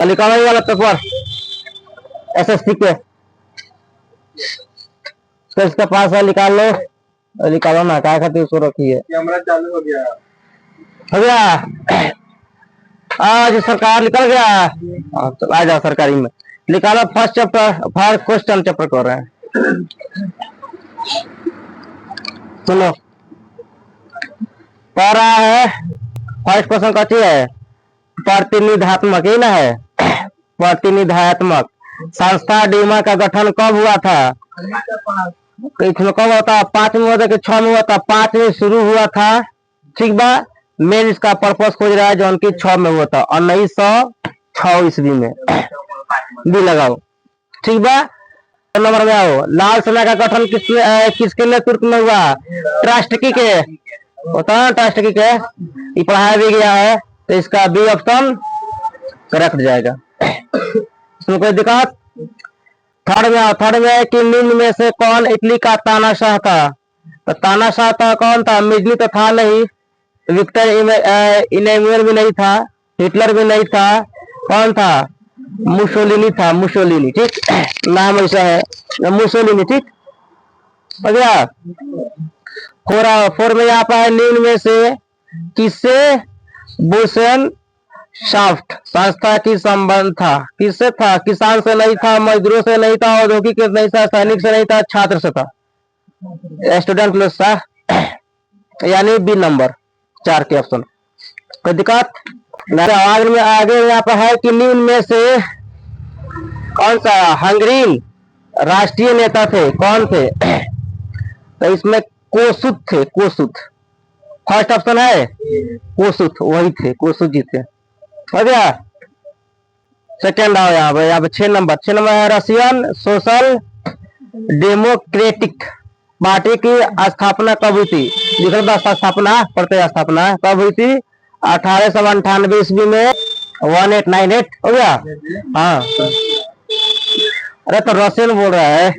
निकालो ये वाला पेपर एसएसटी के, तो इसका पास है निकाल लो, निकालो ना, क्या खातिर उसको रखी है। कैमरा चालू हो गया, हो गया। आज सरकार निकल गया, तो आ जाओ सरकारी में निकालो। First chapter, first question chapter कर रहे हैं, सुनो। पढ़ रहा है फर्स्ट क्वेश्चन का चीज है प्रतिनिधात्मक, ही ना है प्रतिनिधात्मक संस्था डीमा का गठन कब हुआ था? इसमें कब होता है? 5 में होता है कि 6 में होता? 5 में शुरू हुआ था, ठीक बा। मेन इसका पर्पस खोज रहा है जो उनकी 6 में हुआ था 1906 ईस्वी में, भी लगाओ, ठीक बा। नंबर में आओ, लाल सेना का गठन किसके नेतृत्व में हुआ? ट्रास्टकी के होता है, ट्रास्टकी के, ये पढ़ाया भी गया है, तो इसका बी ऑप्शन करेक्ट जाएगा, इसमें कोई दिक्कत। थर्ड में आओ, थर्ड में है कि निम्न में से कौन इटली का तानाशाह था? तो तानाशाह था कौन था? मिजनी तो था नहीं, विक्टर इमैनुअल भी नहीं था, हिटलर भी नहीं था, कौन था? मुसोलिनी था, मुसोलिनी, ठीक नाम ऐसा है मुसोलिनी, ठीक हो गया। 4 में यहाँ पर है निम्न में से किससे बुशन शाफ्ट संस्था की संबंध था? किससे था? किसान से नहीं था, मजदूरों से नहीं था, औद्योगिक से नहीं था, सैनिक से नहीं था, छात्र से था, स्टूडेंट लोग था, यानी बी नंबर 4 के ऑप्शन। कोई दिक्कत? आगे यहाँ पर है कि निम्न में से कौन सा हंगरीन राष्ट्रीय नेता थे? कौन थे? तो इसमें कोसुत थे, कोसुत फर्स्ट ऑप्शन है, कोसुत वही थे, कोसुत जी थे, हो गया। सेकेंड आओ यहाँ पे 6 नंबर है रशियन सोशल डेमोक्रेटिक पार्टी की स्थापना कब हुई थी? स्थापना पढ़ते स्थापना कब हुई थी? 1898 ईस्वी में, 1898 हो गया। हाँ अरे तो रशियन बोल रहा है,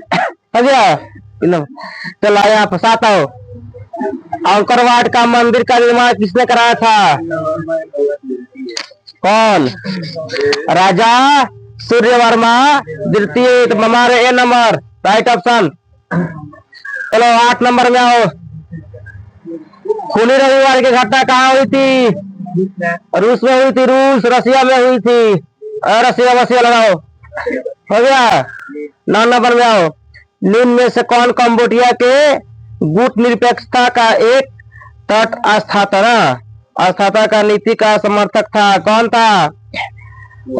हो गया। चलो यहाँ पर 7 आओ, अंकरवाट का मंदिर का निर्माण किसने कराया था? कौन? राजा सूर्यवर्मा द्वितीय, हमारे ए नंबर राइट ऑप्शन। चलो 8 नंबर में आओ, खूनी रविवार की घटना कहाँ हुई थी? रूस में हुई थी, रूस रसिया में हुई थी, रसिया लगाओ, हो गया। 9 नंबर में आओ, निम्न में से कौन कंबोडिया के गुट निरपेक्षता का एक तट स्थापना का नीति का समर्थक था? कौन था?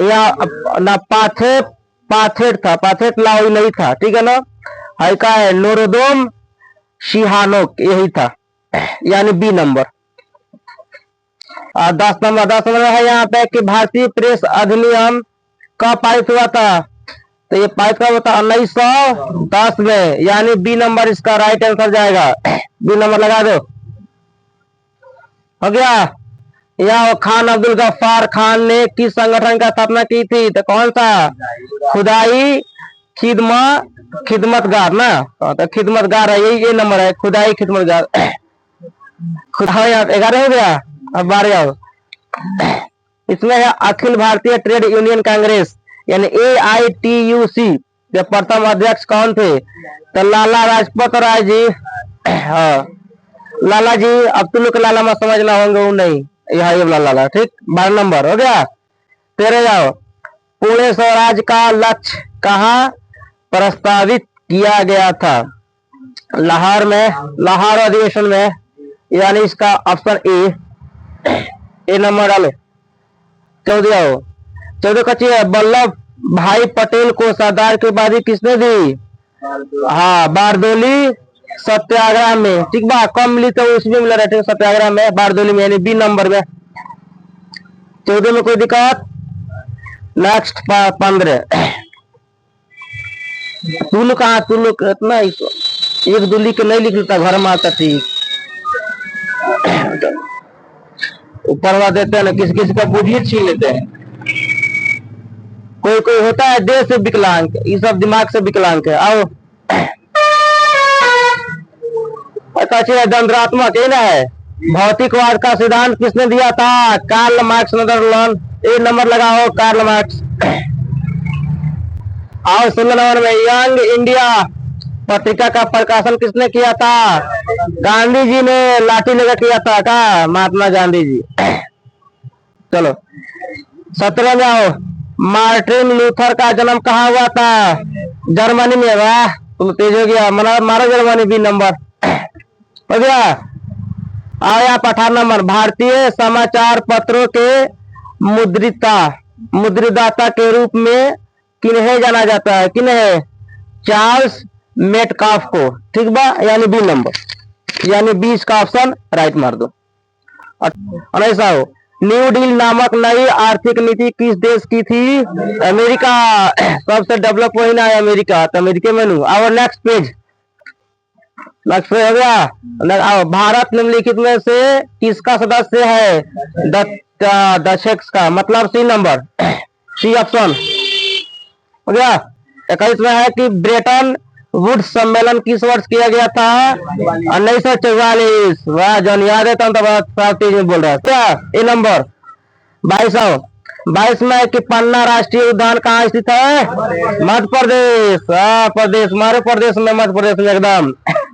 या ना पाथेट था, पाथेट लाओ नहीं था, ठीक है ना। हाई का है नोरोदोम शिहानोक, यही था, यानी बी नंबर। 10 नंबर है यहाँ पे कि भारतीय प्रेस अधिनियम कब पारित हुआ था? तो ये पारित कब होता? 1910 में, यानी बी नंबर इसका राइट आंसर जाएगा, बी नंबर लगा दो, हो गया। यह खान अब्दुल गफ्फार खान ने किस संगठन का स्थापना की थी? तो कौन सा? खुदाई खिदमतगार ना, तो खिदमतगार है, यही ये नंबर है, खुदाई खिदमतगार। खुदाई 11 हो गया, अब 12 आओ। इसमें है अखिल भारतीय ट्रेड यूनियन कांग्रेस यानी AITUC के प्रथम अध्यक्ष कौन थे? तो लाला लाजपत राय जी। हाँ लाला जी, अब तुम लोग लाला मत समझना होंगे, वो नहीं, यह लाला, ठीक। 12 नंबर हो गया। 13 जाओ, पुणे स्वराज का लक्ष्य कहाँ प्रस्तावित किया गया था? लाहौर में, लाहौर अधिवेशन में, यानी इसका ऑप्शन ए नंबर डालो। 14 का चीज है वल्लभ भाई पटेल को सरदार की उपाधि किसने दी? हाँ बारदोली सत्याग्रह में, ठीक बा। कम मिली तो उसमें मिला रहते सत्याग्रह में, बारदोली में, यानी बी नंबर में। 14 में कोई दिक्कत? नेक्स्ट 15 तुल कहा, तुल इतना एक दूली के नहीं लिख लेता, घर में आता, ठीक। ऊपर देते हैं ना, किसी किसी का बुद्धि छीन लेते हैं, कोई कोई होता है देह से विकलांग, ये सब दिमाग से विकलांग है। आओ दंडात्मक है ना है। भौतिकवाद का सिद्धांत किसने दिया था? Karl Marx, Netherlands. A number लगाओ, कार्ल मार्क्स। और 16 नंबर में यंग इंडिया पत्रिका का प्रकाशन किसने किया था? गांधी जी ने लाठी लेकर किया था का? महात्मा गांधी जी। चलो 17 में आओ। मार्टिन लूथर का जन्म कहाँ हुआ था? जर्मनी में। वाह तुम तेज हो गया, मारो जर्मनी बी नंबर हो गया। आया 18 नंबर। भारतीय समाचार पत्रों के मुद्रिदाता के रूप में किन्हें जाना जाता है? किन्हें? चार्ल्स मेटकाफ को। ठीक बा, यानी बी नंबर, यानी 20 का ऑप्शन राइट मार दो। और ऐसा हो, न्यू डील नामक नई आर्थिक नीति किस देश की थी? अमेरिका। सबसे डेवलप वही ना है अमेरिका, तो अमेरिका में नू। और नेक्स्ट पेज हो गया। आओ, भारत निम्नलिखित में से किसका सदस्य है? दशक का, मतलब सी नंबर, सी ऑप्शन हो गया। 21 में है कि ब्रेटन वुड्स सम्मेलन किस वर्ष किया गया था? 1944। वाह जौन याद है तो बहुत तेज में बोल रहा है क्या? ए नंबर 22 में है कि पन्ना राष्ट्रीय उद्यान कहाँ स्थित है? मध्य प्रदेश। प्रदेश, हमारे प्रदेश में, मध्य प्रदेश में एकदम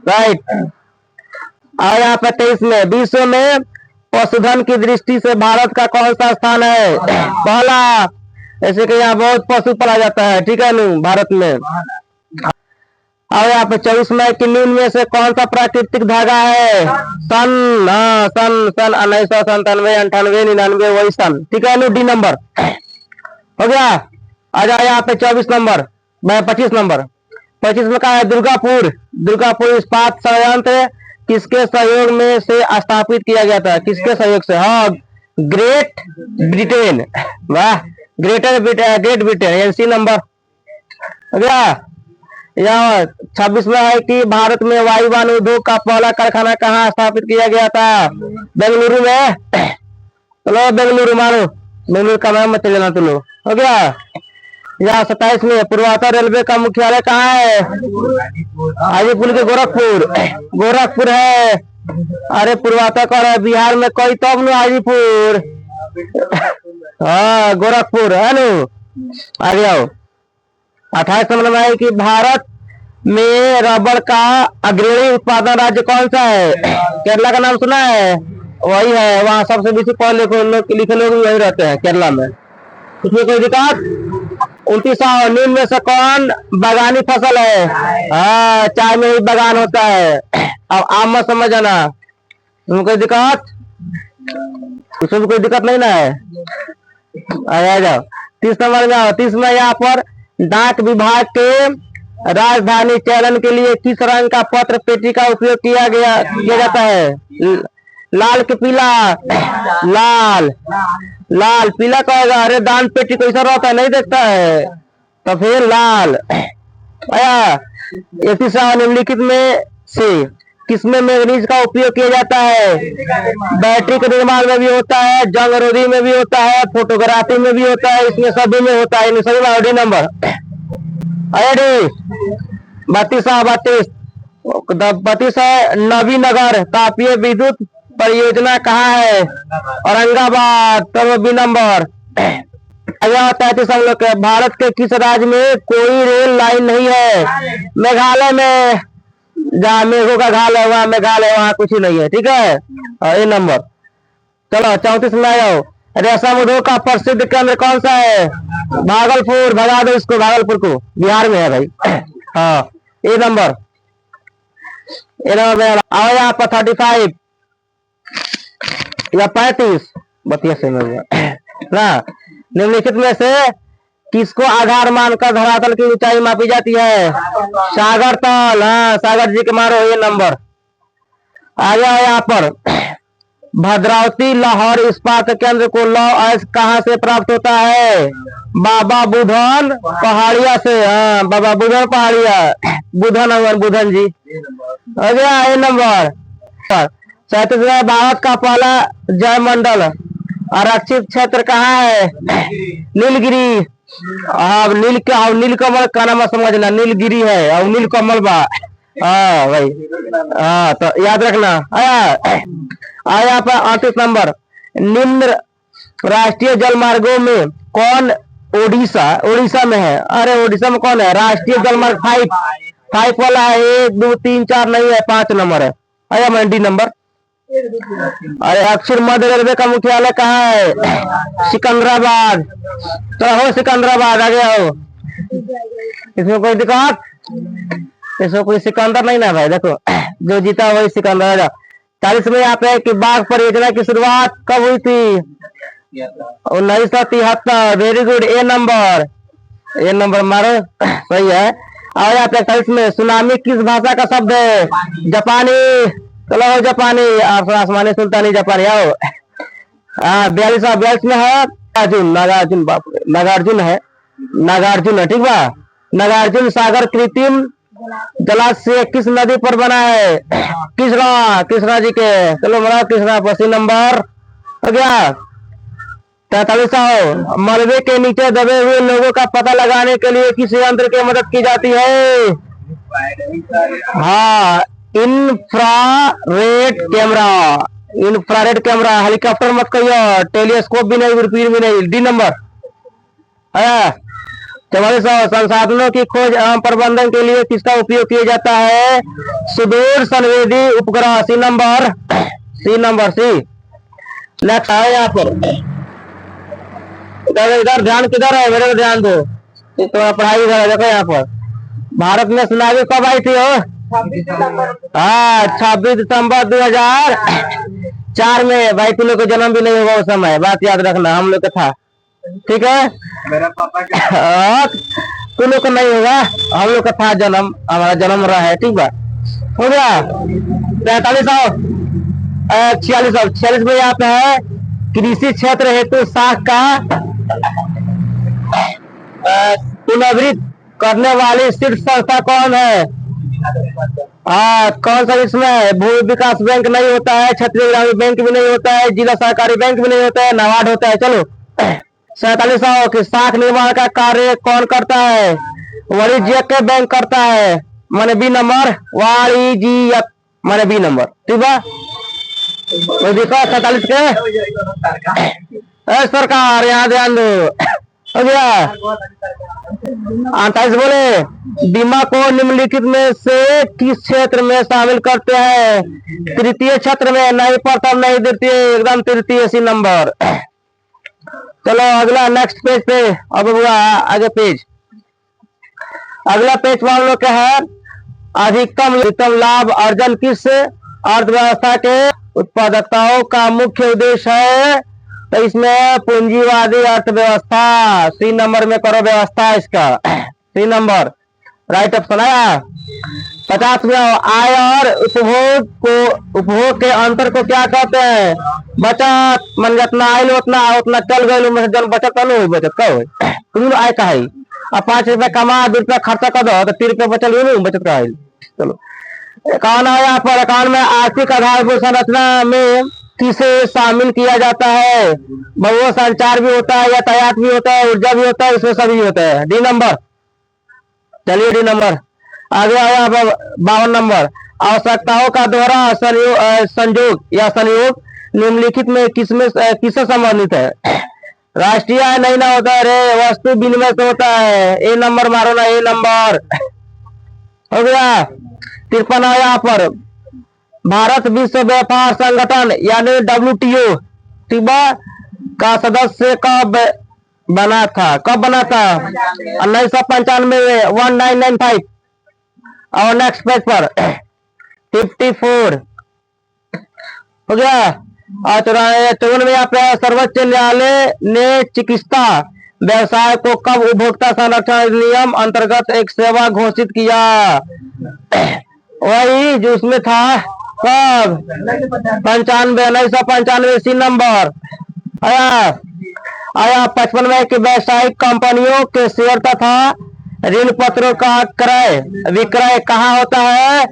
राइट। और यहाँ पे 23 में, विश्व में पशुधन की दृष्टि से भारत का कौन सा स्थान है? पहला। ऐसे कि यहाँ बहुत पशु पाला जाता है, ठीक है नु, भारत में। और यहाँ पे 24 में कि निम्न में से कौन सा प्राकृतिक धागा है? सन। सन 1997, 98, 99 वही सन, ठीक है नु, डी नंबर हो गया। आ जाए यहाँ पे 24 नंबर, 25 नंबर। 25 में कहा है दुर्गापुर इस्पात संयंत्र किसके सहयोग में से स्थापित किया गया था? किसके सहयोग से? हाँ, ग्रेट ब्रिटेन। वाह, ग्रेट ब्रिटेन, एनसी नंबर हो गया। यहाँ 26 में है कि भारत में वायुयान उद्योग का पहला कारखाना कहाँ स्थापित किया गया था? बेंगलुरु में। चलो बेंगलुरु मारो, बेंगलुरु का नाम मत लेना तुम लोग, हो गया। यहाँ 27 में पूर्वोत्तर रेलवे का मुख्यालय कहाँ है? हाजीपुर के गोरखपुर है। अरे पूर्वोत्तर कौन है? बिहार में कोई तब न हाजीपुर। हाँ गोरखपुर है नु। आगे आओ। 28 नंबर में है कि भारत में रबर का अग्रणी उत्पादन राज्य कौन सा है? केरला का नाम सुना है? वही है, वहाँ सबसे बेसी पढ़े लिखे लोग वही रहते हैं, केरला में। इसमें कोई दिक्कत? 29 निम्न में से कौन बागानी फसल है? हाँ, चाय में ही बागान होता है। अब आम मत समझ आना, तुम्हें कोई दिक्कत? उसमें भी कोई दिक्कत नहीं ना है। आ जाओ 30 नंबर में आओ। 30 में यहाँ पर डाक विभाग के राजधानी चलन के लिए किस रंग का पत्र पेटी का उपयोग किया जाता है? लाल के पीला? लाल पीला कहेगा। अरे दान पेटी कैसा रहता है, नहीं देखता है, तो फिर लाल। आया 31 निम्नलिखित में से किसमें मैग्नीज का उपयोग किया जाता है? बैटरी के निर्माण में भी होता है, जंग रोधी में भी होता है, फोटोग्राफी में भी होता है, इसमें सभी में होता है। सभी में डी नंबर 32 है। नवीनगर तापीय विद्युत परियोजना कहाँ है? औरंगाबाद, तो बी नंबर। 33 हम लोग, भारत के किस राज्य में कोई रेल लाइन नहीं है? मेघालय में। जहाँ मेघों का घाल है वहाँ मेघालय, वहाँ कुछ ही नहीं है, ठीक है। ए नंबर। चलो 34 में आओ। रेशम उद्योग का प्रसिद्ध केंद्र कौन सा है? भागलपुर। भगा दो इसको, भागलपुर को, बिहार में है भाई। हाँ, ए नंबर में आओ। यहाँ पर 35 या 35 बतिया से ना। निम्नलिखित में से किसको आधार मानकर धरातल की ऊंचाई मापी जाती है? सागर तल। हाँ, सागर जी के मारो ये नंबर आ गया। यहाँ पर भद्रावती लाहौर इस्पात केंद्र को लौह अयस्क कहाँ से प्राप्त होता है? बाबा बुधन पहाड़िया से। हाँ, बाबा बुधन पहाड़िया, बुधन जी हो गया ये नंबर। 37 में भारत का पहला जयमंडल आरक्षित क्षेत्र कहाँ है? नीलगिरी। हाँ, नीलकमल का नाम समझना, नीलगिरी है और नीलकमल बा। हाँ भाई, हाँ तो याद रखना। आया पर 38 नंबर। निम्न राष्ट्रीय जल मार्गों में कौन ओडिशा, ओडिशा में है। अरे ओडिशा में कौन है? राष्ट्रीय जलमार्ग 5 वाला है। 1 2 3 4 नहीं है, 5 नंबर है। आया मंडी नंबर। अरे अक्षर मध्य रेलवे का मुख्यालय कहाँ है? सिकंदराबाद। चलो हो सिकंदराबाद, आगे आओ। इसमें कोई दिक्कत? इसमें कोई सिकंदर नहीं ना भाई। देखो जो जीता वही सिकंदर। 40 में यहाँ पे कि बाघ परियोजना की शुरुआत कब हुई थी? 1973। वेरी गुड, ए नंबर, ए नंबर मारो, सही है। और यहाँ पे 41 में सुनामी किस भाषा का शब्द है? जापानी। चलो जापानी, आसमानी सुल्तानी जापानी। आओ। 42 में है नागार्जुन, नागार्जुन, बाप रे नागार्जुन है, नागार्जुन है, ठीक बा। नागार्जुन सागर कृत्रिम जलाशय किस नदी पर बना है? कृष्णा, कृष्णा जी के। चलो मरा कृष्णा, 80 नंबर हो गया। 43 मलबे के नीचे दबे हुए लोगों का पता लगाने के लिए किस यंत्र की मदद की जाती है? हाँ, infrared camera, infrared camera. Helicopter मत कहियो, टेलीस्कोप भी नहीं, दूरबीन भी नहीं। डी नंबर है। 44 संसाधनों की खोज एवं प्रबंधन के लिए किसका उपयोग किया जाता है? सुदूर संवेदी उपग्रह। सी नंबर, सी नंबर, सी। नेक्स्ट है यहाँ पर। इधर ध्यान किधर है? मेरे को ध्यान दो, तो पढ़ाई इधर है। देखो यहाँ पर भारत में सुनामी कब आई थी? हो हाँ, 26 दिसंबर 2004 में। भाई तुम लोग का जन्म भी नहीं होगा उस समय, बात याद रखना, हम लोग का था, ठीक है। मेरा पापा का तुम लोग का नहीं होगा, हम लोग का था जन्म, हमारा जन्म रहा है, ठीक बा। हो गया। 46 में यहाँ पे है कृषि क्षेत्र हेतु साख का पुनर्वित करने वाली शीर्ष संस्था कौन है? कौन सा इसमें है? भू विकास बैंक नहीं होता है, क्षेत्रीय ग्रामीण बैंक भी नहीं होता है, जिला सहकारी बैंक भी नहीं होता है, नाबार्ड होता है। चलो 47 कि साख निर्माण का कार्य कौन करता है? वाणिज्यिक बैंक करता है, माने बी नंबर। वाणिज्यिक माने बी नंबर, ठीक है। 47 के सरकार, यहाँ ध्यान दो, हो गया। 28 बोले बीमा को निम्नलिखित में से किस क्षेत्र में शामिल करते हैं? तृतीय क्षेत्र में, नहीं प्रथम नहीं द्वितीय, एकदम तृतीय, सी नंबर। चलो अगला नेक्स्ट पेज पे। अब हुआ आगे पेज, अगला पेज पर हम लोग क्या है? अधिकतम लाभ अर्जन किस अर्थव्यवस्था के उत्पादकताओं का मुख्य उद्देश्य है? तो इसमें पूंजीवादी अर्थव्यवस्था। सी नंबर में करो व्यवस्था इसका, सी नंबर, राइट ऑप्शन आया। 50 में आय और उपभोग के अंतर को क्या कहते हैं? बचत। मन जितना आयल उतना चल गए, जन बचत नहीं हुई, बचत का हुई, आय का है। अब 5 रुपया कमा 2 रुपया खर्चा कर दो तो 3 रुपया बचल हुई नहीं, बचत का है। चलो 51 यहाँ पर। 51 में आर्थिक आधारभूत संरचना में किसे शामिल किया जाता है? बहु संचार भी होता है, यातायात भी होता है, ऊर्जा भी होता है, इसमें सभी होता है। डी नंबर, चलिए डी नंबर। आगे आया 52 नंबर। आवश्यकताओं का दोहरा संयोग या संयोग निम्नलिखित में किससे संबंधित है? राष्ट्रीय आय नहीं ना होता है रे, वस्तु विनिमय से होता है। ए नंबर मारो ना, ए नंबर, हो गया। 53 यहाँ पर भारत विश्व व्यापार संगठन यानी WTO, ठीक बा, का सदस्य कब बना था? कब बना था? 1995 1995। और नेक्स्ट पेज पर 54 हो गया। और 54 में यहाँ पे सर्वोच्च न्यायालय ने चिकित्सा व्यवसाय को कब उपभोक्ता संरक्षण अधिनियम अंतर्गत एक सेवा घोषित किया? वही जो उसमें था, कब? 1995, सी नंबर आया। 55 में कि व्यावसायिक कंपनियों के शेयर तथा ऋण पत्रों का क्रय विक्रय कहाँ होता है?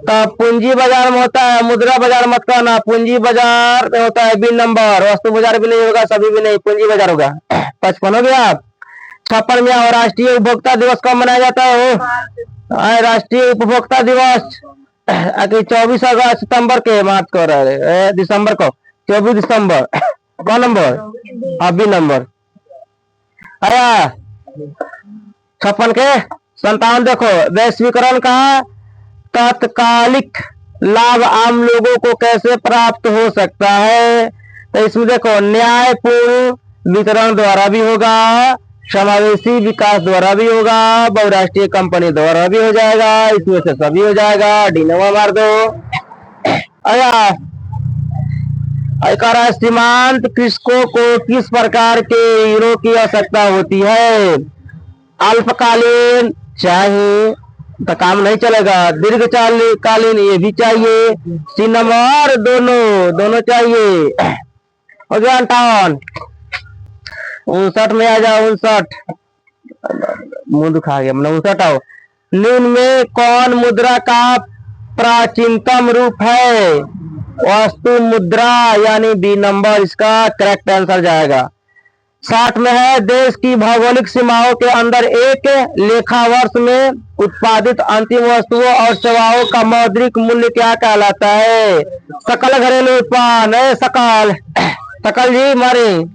तो पूंजी बाजार में होता है, मुद्रा बाजार मत कहना, पूंजी बाजार में होता है। बी नंबर, वस्तु बाजार भी नहीं होगा, सभी भी नहीं, पूंजी बाजार होगा। 55 हो गया। 56 में राष्ट्रीय उपभोक्ता दिवस कब मनाया जाता है? राष्ट्रीय उपभोक्ता दिवस 24 सितंबर के, मार्च को दिसंबर को, 24 दिसंबर। कौन नंबर? B number. आया 56 के 57 देखो, वैश्वीकरण का तात्कालिक लाभ आम लोगों को कैसे प्राप्त हो सकता है? तो इसमें देखो, न्यायपूर्ण वितरण द्वारा भी होगा, समावेशी विकास द्वारा भी होगा, बहुराष्ट्रीय कंपनी द्वारा भी हो जाएगा, इसमें से सभी हो जाएगा। डी नंबर मार दो। आया सीमांत कृषकों को किस प्रकार के ऋणों की आवश्यकता होती है? अल्पकालीन चाहिए तो काम नहीं चलेगा, दीर्घकालीन ये भी चाहिए। सी नंबर दोनों चाहिए। हो गया 58। 59 में आ जाओ। 59 मुंह दुखा गया, 59 आओ। निम्न में कौन मुद्रा का प्राचीनतम रूप है? वस्तु मुद्रा यानी बी नंबर इसका करेक्ट आंसर जाएगा। 60 में है, देश की भौगोलिक सीमाओं के अंदर एक लेखा वर्ष में उत्पादित अंतिम वस्तुओं और सेवाओं का मौद्रिक मूल्य क्या कहलाता है? सकल घरेलू उत्पाद। सकल जी मारे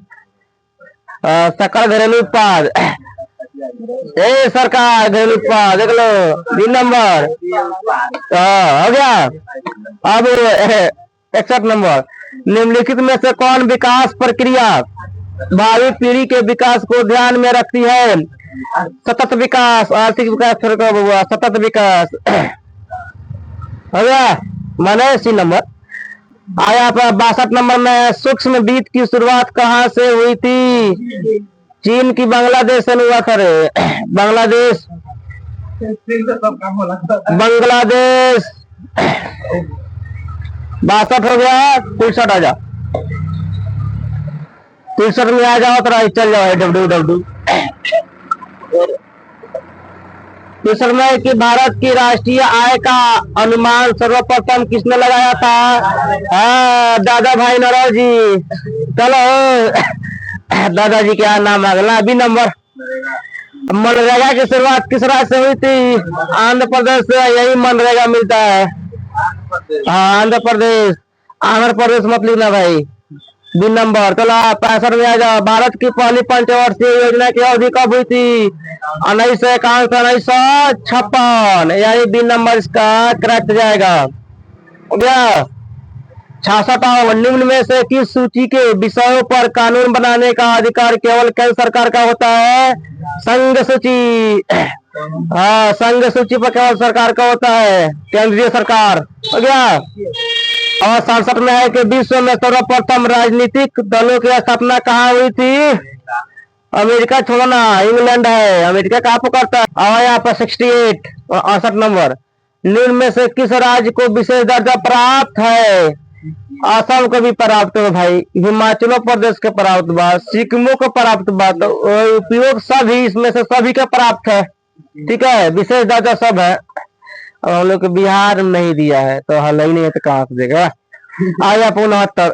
सकल घरेलू उत्पाद। सरकार घरेलू उत्पाद देख लो, 3 नंबर हो गया। अब 61 नंबर, निम्नलिखित में से कौन विकास प्रक्रिया भावी पीढ़ी के विकास को ध्यान में रखती है? सतत विकास, आर्थिक विकास, सतत विकास हो गया। माने सी नंबर आया। 62 नंबर में, सूक्ष्म वित्त की शुरुआत कहाँ से हुई थी? चीन की बांग्लादेश से हुआ था रे। बांग्लादेश 62 हो गया। 63 आ जाओ, 63 में आ जाओ तो चल जाओ डब्ल्यू। 63 में कि भारत की राष्ट्रीय आय का अनुमान सर्वप्रथम किसने लगाया था? हाँ, दादा भाई नौरोजी। चलो दादाजी क्या नाम अगला बी नंबर। मनरेगा की शुरुआत किस राज्य से हुई थी? आंध्र प्रदेश से, यही मनरेगा मिलता है। हाँ, आंध्र प्रदेश मत लिखना भाई, बी नंबर। चलो 65 में आ जाओ। भारत की पहली पंचवर्षीय योजना की अवधि कब हुई थी? 1951 से 1956, यानी बी नंबर इसका करेक्ट जाएगा। हो गया। 66। निम्न में से किस सूची के विषयों पर कानून बनाने का अधिकार केवल केंद्र सरकार का होता है? संघ सूची। हाँ, संघ सूची पर केवल सरकार का होता है, केंद्रीय सरकार। हो गया। और 67 में है कि विश्व में सर्वप्रथम राजनीतिक दलों की स्थापना कहाँ हुई थी? अमेरिका छोड़ना, इंग्लैंड है, अमेरिका कहाँ पकड़ता है। और यहाँ पर 68 और 68 नंबर, निम्न में से किस राज्य को विशेष दर्जा प्राप्त है? असम को भी प्राप्त है भाई, हिमाचल प्रदेश के प्राप्त बा, सिक्किमों को प्राप्त बा, तो उपयोग सभी इसमें से सभी का प्राप्त है। ठीक है, विशेष दर्जा सब है। और हम लोग को बिहार नहीं दिया है, तो हल ही नहीं है तो कहाँ से देगा। आया 69।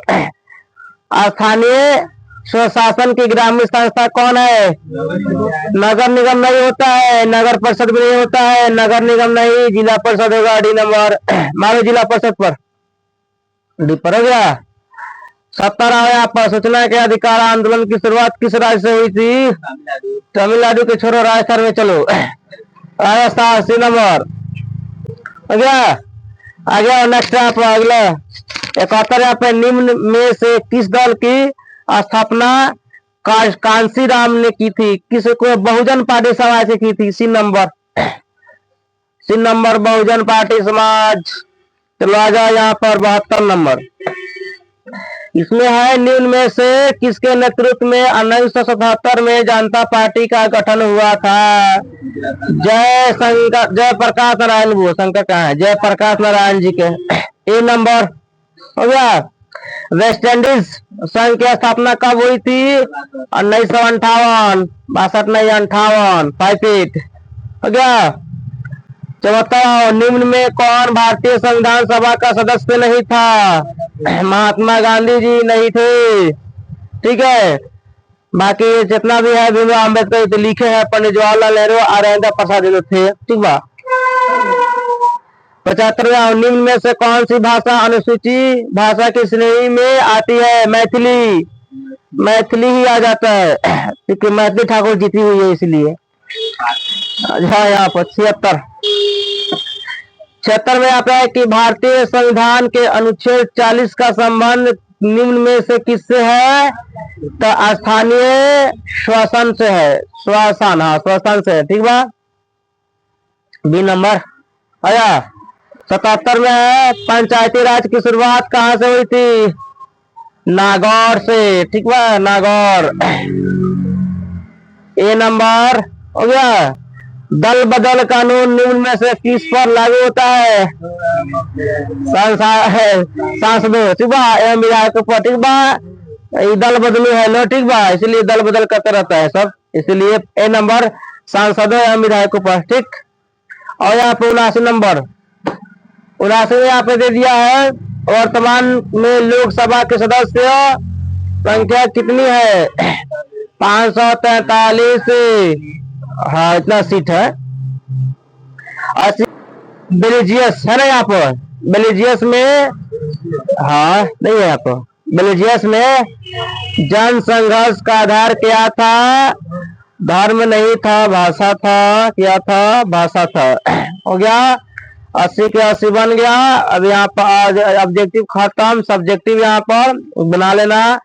स्थानीय स्वशासन की ग्रामीण संस्था कौन है? नगर निगम नहीं होता है, नगर परिषद भी नहीं होता है, नगर निगम नहीं, जिला परिषद होगा। डी नंबर मारो, जिला परिषद पर डी पर हो गया। 70 आया पर, सूचना के अधिकार आंदोलन की शुरुआत किस राज्य से हुई थी? तमिलनाडु के छोरो राजस्थान में। चलो आया 80 नंबर हो गया। आ गया नेक्स्ट आप अगला 71 यहाँ पे, निम्न में से किस दल की स्थापना कांशीराम ने की थी? किस को? बहुजन पार्टी समाज से की थी। सी नंबर बहुजन पार्टी समाज। चलो आ जाओ यहाँ पर 72 नंबर, इसमें है निम्न में से किसके नेतृत्व में 1977 में जनता पार्टी का गठन हुआ था? जय प्रकाश नारायण। वो शंकर कहाँ है? जय प्रकाश नारायण जी के। ए नंबर हो गया। वेस्ट इंडीज संघ की स्थापना कब हुई थी? 1958, 62 नहीं 58, 58 हो गया। 74। निम्न में कौन भारतीय संविधान सभा का सदस्य नहीं था? महात्मा गांधी जी नहीं थे। ठीक है, बाकी जितना भी है भीमराव अम्बेडकर तो लिखे हैं, पंडित जवाहरलाल नेहरू और राजेंद्र प्रसाद थे। ठीक बा। 75। निम्न में से कौन सी भाषा अनुसूची भाषा की श्रेणी में आती है? मैथिली। मैथिली ही आ जाता है क्योंकि मैथिली ठाकुर जीती हुई है इसलिए। अच्छा यहाँ पर 76 में आता है कि भारतीय संविधान के अनुच्छेद 40 का संबंध निम्न में से किससे है? तो स्थानीय शासन से है। शासन, हाँ शासन से है, ठीक बा। बी नंबर आया। 77 में है पंचायती राज की शुरुआत कहाँ से हुई थी? नागौर से, ठीक बा, नागौर। ए नंबर हो गया। दल बदल कानून निम्न में से किस पर लागू होता है? सांसदों, ठीक बा, एवं विधायकों पर, ठीक बा। ये दल बदलू है लो, ठीक बा, इसलिए दल बदल करते रहता है सब, इसलिए ए नंबर सांसदों एवं विधायकों पर, ठीक। और यहाँ पे 79 नंबर, 79 यहाँ पे दे दिया है वर्तमान में लोकसभा के सदस्य संख्या कितनी है? 543। हाँ इतना सीट है। बेलिजियस है ना यहाँ पर, बेलिजियस में, हाँ नहीं है यहाँ पर। बेलिजियस में जन संघर्ष का आधार क्या था? धर्म नहीं था, भाषा था। क्या था? भाषा था। हो गया 80 के 80 बन गया। अब यहाँ पर ऑब्जेक्टिव खत्म, सब्जेक्टिव यहाँ पर बना लेना।